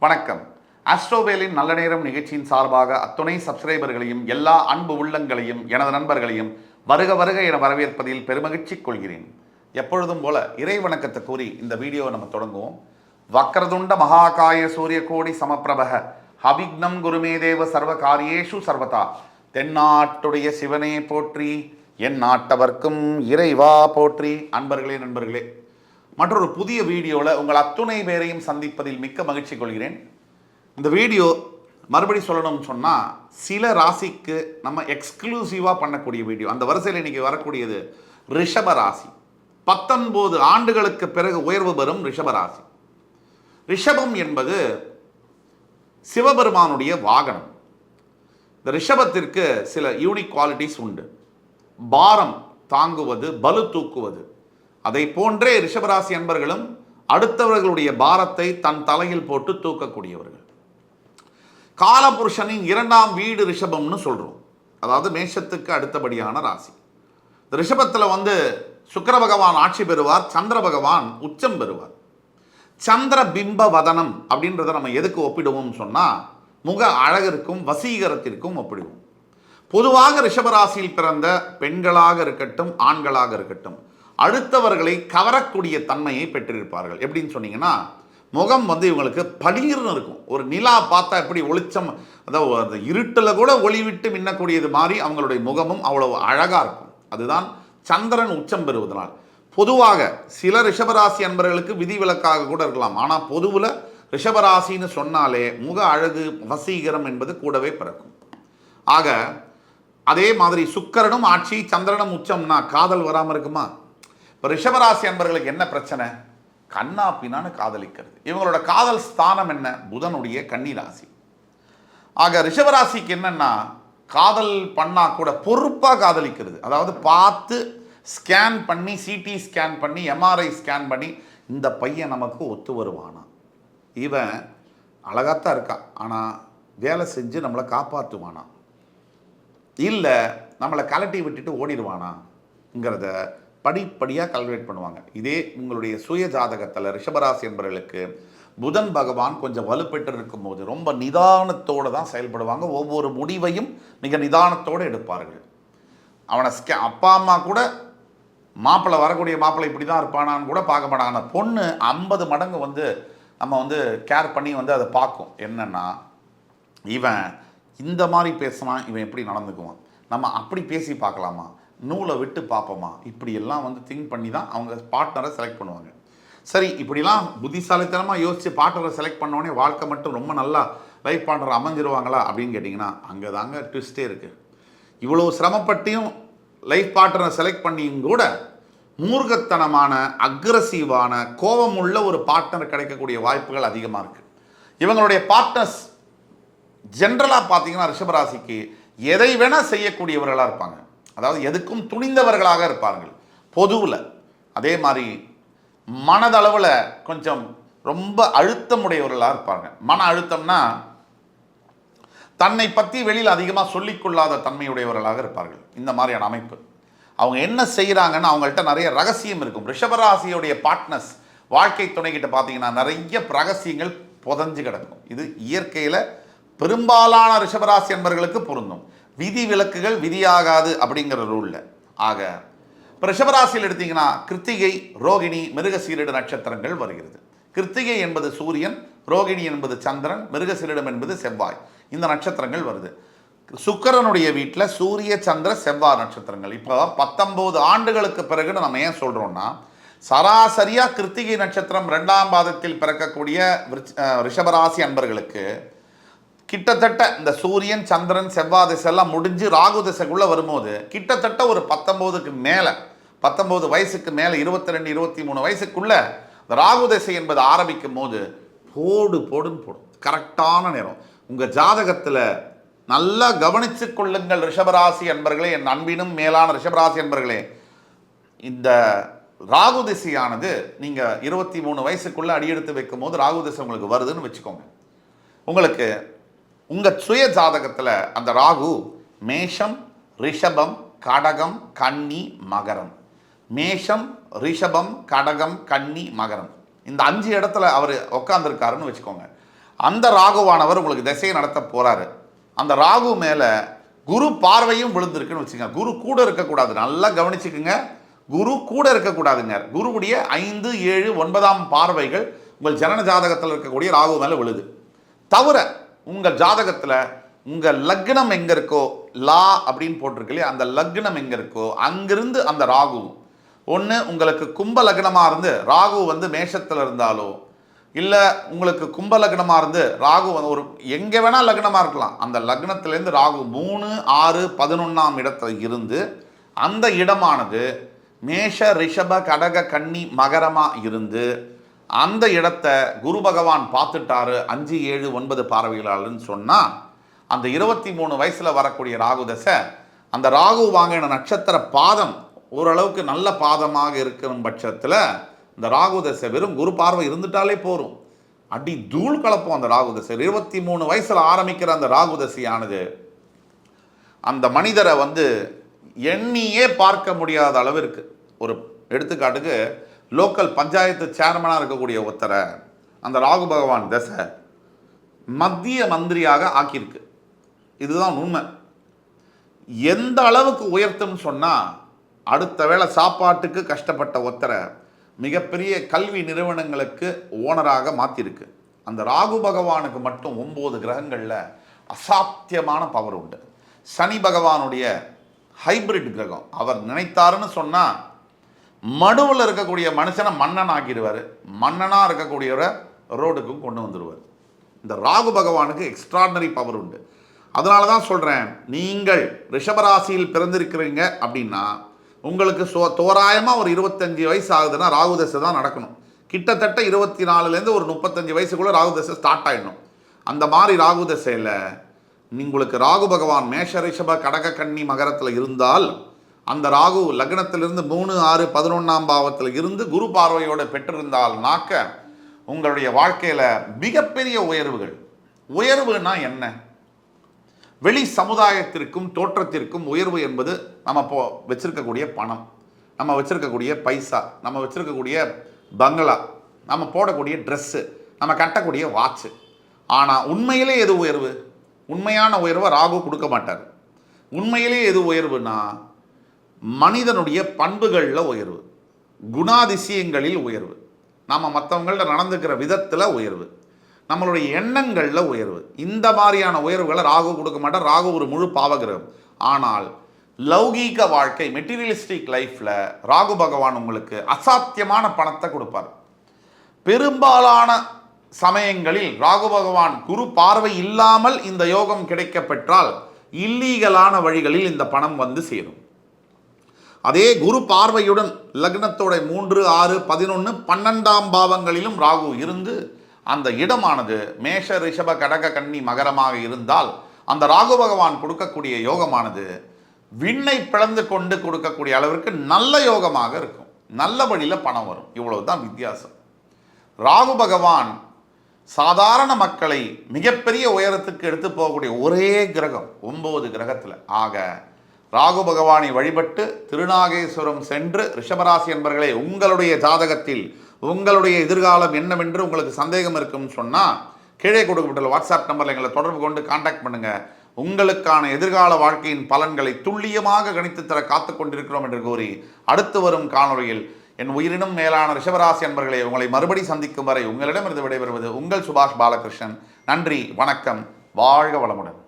வணக்கம். ஆஸ்ட்ரோவேலின் நல்ல நேரம் நிகழ்ச்சியின் சார்பாக அத்துணை சப்ஸ்கிரைபர்களையும் எல்லா அன்பு உள்ளங்களையும் எனது நண்பர்களையும் வருக வருக என வரவேற்பதில் பெருமகிழ்ச்சி கொள்கிறேன். எப்பொழுதும் போல இறை வணக்கத்தை கூறி இந்த வீடியோவை நம்ம தொடங்குவோம். வக்ரதுண்ட மகாகாய சூரிய கோடி சமப்பிரபக அவிக்னம் குருமே தேவ சர்வ காரியேஷு சர்வதா. தென்னாட்டுடைய சிவனே போற்றி, என் நாட்டவர்க்கும் இறைவா போற்றி. அன்பர்களே, நண்பர்களே, மற்றொரு புதிய வீடியோவில் உங்கள் அத்துணை பேரையும் சந்திப்பதில் மிக்க மகிழ்ச்சி கொள்கிறேன். இந்த வீடியோ மறுபடி சொல்லணும்னு சொன்னால் சில ராசிக்கு நம்ம எக்ஸ்க்ளூசிவாக பண்ணக்கூடிய வீடியோ. அந்த வரிசையில் இன்றைக்கி வரக்கூடியது ரிஷப ராசி. 19 ஆண்டுகளுக்கு பிறகு உயர்வு பெறும் ரிஷப ராசி. ரிஷபம் என்பது சிவபெருமானுடைய வாகனம். இந்த ரிஷபத்திற்கு சில யூனிக் குவாலிட்டிஸ் உண்டு. பாரம் தாங்குவது, பலு தூக்குவது. அதை போன்றே ரிஷபராசி அன்பர்களும் அடுத்தவர்களுடைய பாரத்தை தன் தலையில் போட்டு தூக்கக்கூடியவர்கள். காலபுருஷனின் 2ஆம் வீடு ரிஷபம்னு சொல்றோம். அதாவது மேஷத்துக்கு அடுத்தபடியான ராசி. இந்த ரிஷபத்தில் சுக்கிர பகவான் ஆட்சி பெறுவார், சந்திர பகவான் உச்சம் பெறுவார். சந்திர பிம்ப வதனம் அப்படின்றத நம்ம எதுக்கு ஒப்பிடுவோம் சொன்னால் முக அழகிற்கும் வசீகரத்திற்கும் ஒப்பிடுவோம். பொதுவாக ரிஷபராசியில் பிறந்த பெண்களாக இருக்கட்டும், ஆண்களாக இருக்கட்டும், அடுத்தவர்களை கவரக்கூடிய தன்மையை பெற்றிருப்பார்கள். எப்படின்னு சொன்னீங்கன்னா, முகம் இவங்களுக்கு பளீர்னு இருக்கும். ஒரு நிலா பார்த்தா எப்படி ஒளிச்சம், அதாவது அந்த இருட்டில் கூட ஒளி விட்டு மின்னக்கூடியது மாதிரி அவங்களுடைய முகமும் அவ்வளவு அழகாக இருக்கும். அதுதான் சந்திரன் உச்சம் பெறுவதனால். பொதுவாக சில ரிஷபராசி அன்பர்களுக்கு விதிவிலக்காக கூட இருக்கலாம். ஆனால் பொதுவில் ரிஷபராசின்னு சொன்னாலே முக அழகு, வசீகரம் என்பது கூடவே பிறக்கும். ஆக அதே மாதிரி சுக்கிரனும் ஆட்சி, சந்திரனும் உச்சம்னா காதல் வராமல் இருக்குமா? இப்போ ரிஷபராசி அன்பர்களுக்கு என்ன பிரச்சனை? கண்ணா பின்னான்னு காதலிக்கிறது. இவங்களோட காதல் ஸ்தானம் என்ன? புதனுடைய கன்னி ராசி. ஆக ரிஷபராசிக்கு என்னன்னா, காதல் பண்ணா கூட பொறுப்பாக காதலிக்கிறது. அதாவது பார்த்து ஸ்கேன் பண்ணி, சிடி ஸ்கேன் பண்ணி, எம்ஆர்ஐ ஸ்கேன் பண்ணி, இந்த பையன் நமக்கு ஒத்து வருவானா, இவன் அழகாத்தான் இருக்கான், ஆனால் வேலை செஞ்சு நம்மளை காப்பாற்றுவானா, இல்லை நம்மளை கலட்டி விட்டுட்டு ஓடிடுவானாங்கிறத படிப்படியாக கல்குலேட் பண்ணுவாங்க. இதே உங்களுடைய சுய ஜாதகத்தில் ரிஷபராசி என்பவர்களுக்கு புதன் பகவான் கொஞ்சம் வலுப்பெற்று இருக்கும் போது ரொம்ப நிதானத்தோடு தான் செயல்படுவாங்க. ஒவ்வொரு முடிவையும் மிக நிதானத்தோடு எடுப்பார்கள். அவனை அப்பா அம்மா கூட மாப்பிள்ளை, வரக்கூடிய மாப்பிள்ளை இப்படி தான் இருப்பானான்னு கூட பார்க்க மாட்டாங்க. அந்த பொண்ணு 50 மடங்கு நம்ம கேர் பண்ணி அதை பார்க்கும். என்னென்னா, இவன் இந்த மாதிரி பேசுவான், இவன் எப்படி நடந்துக்குவான், நம்ம அப்படி பேசி பார்க்கலாமா, நூலை விட்டு பார்ப்போமா, இப்படியெல்லாம் திங்க் பண்ணி தான் அவங்க பார்ட்னரை செலக்ட் பண்ணுவாங்க. சரி, இப்படிலாம் புத்திசாலித்தனமாக யோசித்து பார்ட்னரை செலக்ட் பண்ணோடனே வாழ்க்கை மட்டும் ரொம்ப நல்லா லைஃப் பார்ட்னர் அமைஞ்சிருவாங்களா அப்படின்னு கேட்டிங்கன்னா, அங்கே தாங்க ட்விஸ்டே இருக்குது. இவ்வளோ சிரமப்பட்டியும் லைஃப் பார்ட்னரை செலக்ட் பண்ணியும் கூட மூர்க்கத்தனமான, அக்ரஸிவான, கோபமுள்ள ஒரு பார்ட்னர் கிடைக்கக்கூடிய வாய்ப்புகள் அதிகமாக இருக்குது. இவங்களுடைய பார்ட்னர்ஸ் ஜென்ரலாக பார்த்தீங்கன்னா ரிஷபராசிக்கு எதை வேணால் செய்யக்கூடியவர்களாக இருப்பாங்க. அதாவது எதுக்கும் துணிந்தவர்களாக இருப்பார்கள் பொதுவில். அதே மாதிரி மனதளவில் கொஞ்சம் ரொம்ப அழுத்தமுடையவர்களாக இருப்பாங்க. மன அழுத்தம்னா தன்னை பற்றி வெளியில் அதிகமாக சொல்லிக்கொள்ளாத தன்மையுடையவர்களாக இருப்பார்கள். இந்த மாதிரியான அமைப்பு. அவங்க என்ன செய்கிறாங்கன்னு அவங்கள்ட்ட நிறைய ரகசியம் இருக்கும். ரிஷபராசியுடைய பார்ட்னர்ஸ், வாழ்க்கை துணைக்கிட்ட பார்த்தீங்கன்னா நிறைய ரகசியங்கள் புதஞ்சு கிடக்கும். இது இயற்கையில் பெரும்பாலான ரிஷபராசி என்பவர்களுக்கு பொருந்தும். விதி விலக்குகள் விதியாகாது அப்படிங்கிற ரூலில். ஆக இப்போ ரிஷபராசியில் எடுத்தீங்கன்னா கிருத்திகை, ரோகிணி, மிருகசீரிட நட்சத்திரங்கள் வருகிறது. கிருத்திகை என்பது சூரியன், ரோகிணி என்பது சந்திரன், மிருகசீரிடம் என்பது செவ்வாய். இந்த நட்சத்திரங்கள் வருது. சுக்கிரனுடைய வீட்டில் சூரிய, சந்திர, செவ்வாய் நட்சத்திரங்கள். இப்போ 19 ஆண்டுகளுக்கு பிறகுன்னு நம்ம ஏன் சொல்கிறோம்னா, சராசரியாக கிருத்திகை நட்சத்திரம் 2ஆம் பாதத்தில் பிறக்கக்கூடிய ரிஷபராசி அன்பர்களுக்கு கிட்டத்தட்ட இந்த சூரியன், சந்திரன், செவ்வாய் திசையெல்லாம் முடிஞ்சு ராகு திசைக்குள்ளே வரும்போது கிட்டத்தட்ட ஒரு 19க்கு மேலே, 19 வயசுக்கு மேலே, 22, 23 வயசுக்குள்ளே இந்த ராகு திசை என்பது ஆரம்பிக்கும் போது போடுன்னு போடும். கரெக்டான நேரம். உங்கள் ஜாதகத்தில் நல்லா கவனித்து கொள்ளுங்கள் ரிஷபராசி அன்பர்களே, என் அன்பினும் மேலான ரிஷபராசி அன்பர்களே. இந்த ராகு திசையானது நீங்கள் 23 வயசுக்குள்ளே அடியெடுத்து வைக்கும் போது ராகு திசை உங்களுக்கு வருதுன்னு வச்சுக்கோங்க. உங்களுக்கு உங்கள் சுய ஜாதகத்தில் அந்த ராகு மேஷம், ரிஷபம், கடகம், கன்னி, மகரம். மேஷம், ரிஷபம், கடகம், கன்னி, மகரம். இந்த 5 இடத்துல அவர் உட்காந்துருக்காருன்னு வச்சுக்கோங்க. அந்த ராகுவானவர் உங்களுக்கு திசையை நடத்த போறாரு. அந்த ராகு மேல குரு பார்வையும் விழுந்திருக்குன்னு வச்சுக்கோங்க. குரு கூட இருக்கக்கூடாது, நல்லா கவனிச்சுக்குங்க. குரு கூட இருக்கக்கூடாதுங்க. குருவுடைய 5, 7, 9ஆம் பார்வைகள் உங்கள் ஜனன ஜாதகத்தில் இருக்கக்கூடிய ராகு மேல விழுது. தவிர உங்கள் ஜாதகத்தில் உங்கள் லக்னம் எங்கே இருக்கோ, லா அப்படின்னு போட்டிருக்கு இல்லையா, அந்த லக்னம் எங்கே இருக்கோ அங்கிருந்து அந்த ராகு ஒன்று உங்களுக்கு கும்ப லக்னமாக இருந்து ராகு வந்து மேஷத்தில் இருந்தாலோ, இல்லை உங்களுக்கு கும்ப லக்னமாக இருந்து ராகு வந்து ஒரு எங்கே வேணால் லக்னமாக இருக்கலாம், அந்த லக்னத்திலேருந்து ராகு 3, 6, 11ஆம் இடத்துல இருந்து அந்த இடமானது மேஷ, ரிஷப, கடக, கன்னி, மகரமாக இருந்து அந்த இடத்தை குரு பகவான் பார்த்துட்டாரு 5, 7, 9 பார்வைகளாளன்னு சொன்னால் அந்த 23 வயசில் வரக்கூடிய ராகு தசை, அந்த ராகு வாங்கின நட்சத்திர பாதம் ஓரளவுக்கு நல்ல பாதமாக இருக்கிற பட்சத்தில் இந்த ராகு தசை வெறும் குரு பார்வை இருந்துட்டாலே போரும், அடி தூள் கலப்போம். அந்த ராகு தசை 23 வயசில் ஆரம்பிக்கிற அந்த ராகு தசையானது அந்த மனிதரை வந்து எண்ணியே பார்க்க முடியாத அளவிற்கு, ஒரு எடுத்துக்காட்டுக்கு லோக்கல் பஞ்சாயத்து சேர்மனாக இருக்கக்கூடிய ஒருத்தரை அந்த ராகு பகவான் தசை மத்திய மந்திரியாக ஆக்கியிருக்கு. இதுதான் உண்மை. எந்த அளவுக்கு உயர்த்தும்னு சொன்னால், அடுத்த வேளை சாப்பாட்டுக்கு கஷ்டப்பட்ட ஒருத்தரை மிகப்பெரிய கல்வி நிறுவனங்களுக்கு ஓனராக மாற்றிருக்கு. அந்த ராகு பகவானுக்கு மட்டும் 9 கிரகங்களில் அசாத்தியமான பவர் உண்டு. சனி பகவானுடைய ஹைபிரிட் கிரகம். அவர் நினைத்தாருன்னு சொன்னால் மடுவில் இருக்கக்கூடிய மனுஷனை மன்னன் ஆக்கிடுவார், மன்னனாக இருக்கக்கூடியவரை ரோடுக்கும் கொண்டு வந்துடுவார். இந்த ராகு பகவானுக்கு எக்ஸ்ட்ராடினரி பவர் உண்டு. அதனால தான் சொல்கிறேன், நீங்கள் ரிஷபராசியில் பிறந்திருக்கிறீங்க அப்படின்னா உங்களுக்கு தோராயமாக ஒரு 25 வயசு ஆகுதுன்னா ராகு தசை தான் நடக்கணும். கிட்டத்தட்ட 24லேருந்து ஒரு 35 வயசுக்குள்ளே ராகு தசை ஸ்டார்ட் ஆகிடணும். அந்த மாதிரி ராகு தசையில் உங்களுக்கு ராகு பகவான் மேஷ, ரிஷப, கடக, கன்னி, மகரத்தில் இருந்தால் அந்த ராகு லக்னத்திலிருந்து 3, 6, 11ஆம் பாவத்தில் இருந்து குரு பார்வையோடு பெற்றிருந்தால் நாக்க உங்களுடைய வாழ்க்கையில் மிகப்பெரிய உயர்வுகள். உயர்வுனா என்ன? வெளி சமுதாயத்திற்கும் தோற்றத்திற்கும் உயர்வு என்பது நம்ம இப்போ வச்சிருக்கக்கூடிய பணம், நம்ம வச்சிருக்கக்கூடிய பைசா, நம்ம வச்சிருக்கக்கூடிய பங்களா, நம்ம போடக்கூடிய ட்ரெஸ்ஸு, நம்ம கட்டக்கூடிய வாட்சு. ஆனால் உண்மையிலே எது உயர்வு? உண்மையான உயர்வை ராகு கொடுக்க மாட்டார். உண்மையிலே எது உயர்வுனா மனிதனுடைய பண்புகளில் உயர்வு, குணாதிசயங்களில் உயர்வு, நம்ம மற்றவங்கள்ட்ட நடந்துக்கிற விதத்தில் உயர்வு, நம்மளுடைய எண்ணங்களில் உயர்வு. இந்த மாதிரியான உயர்வுகளை ராகு கொடுக்க மாட்டார். ராகு ஒரு முழு பாவகிரகம். ஆனால் லௌகீக வாழ்க்கை, மெட்டீரியலிஸ்டிக் லைஃப்பில் ராகு பகவான் உங்களுக்கு அசாத்தியமான பணத்தை கொடுப்பார். பெரும்பாலான சமயங்களில் ராகு பகவான் குரு பார்வை இல்லாமல் இந்த யோகம் கிடைக்க பெற்றால் இல்லீகலான வழிகளில் இந்த பணம் வந்து சேரும். அதே குரு பார்வையுடன் லக்னத்தோட 3, 6, 11, 12ஆம் பாவங்களிலும் ராகு இருந்து அந்த இடமானது மேஷ, ரிஷப, கடக, கன்னி, மகரமாக இருந்தால் அந்த ராகு பகவான் கொடுக்கக்கூடிய யோகமானது விண்ணை பிளந்து கொண்டு கொடுக்கக்கூடிய அளவிற்கு நல்ல யோகமாக இருக்கும். நல்ல வழியில் பணம் வரும். இவ்வளவுதான் வித்தியாசம். ராகு பகவான் சாதாரண மக்களை மிகப்பெரிய உயரத்துக்கு எடுத்து போகக்கூடிய ஒரே கிரகம் 9 கிரகத்தில். ஆக ராகு பகவானை வழிபட்டு திருநாகேஸ்வரம் சென்று ரிஷபராசி என்பர்களே, உங்களுடைய ஜாதகத்தில் உங்களுடைய எதிர்காலம் என்னவென்று உங்களுக்கு சந்தேகம் இருக்குன்னு சொன்னால் கீழே கொடுக்கப்பட்டுள்ள வாட்ஸ்அப் நம்பரில் எங்களை தொடர்பு கொண்டு கான்டாக்ட் பண்ணுங்கள். உங்களுக்கான எதிர்கால வாழ்க்கையின் பலன்களை துல்லியமாக கணித்து தர காத்து கொண்டிருக்கிறோம் என்று கூறி அடுத்து வரும் காணொலியில் என் உயிரினும் மேலான ரிஷபராசி அன்பர்களே, உங்களை மறுபடி சந்திக்கும் வரை உங்களிடமிருந்து விடைபெறுவது உங்கள் சுபாஷ் பாலகிருஷ்ணன். நன்றி, வணக்கம், வாழ்க வளமுடன்.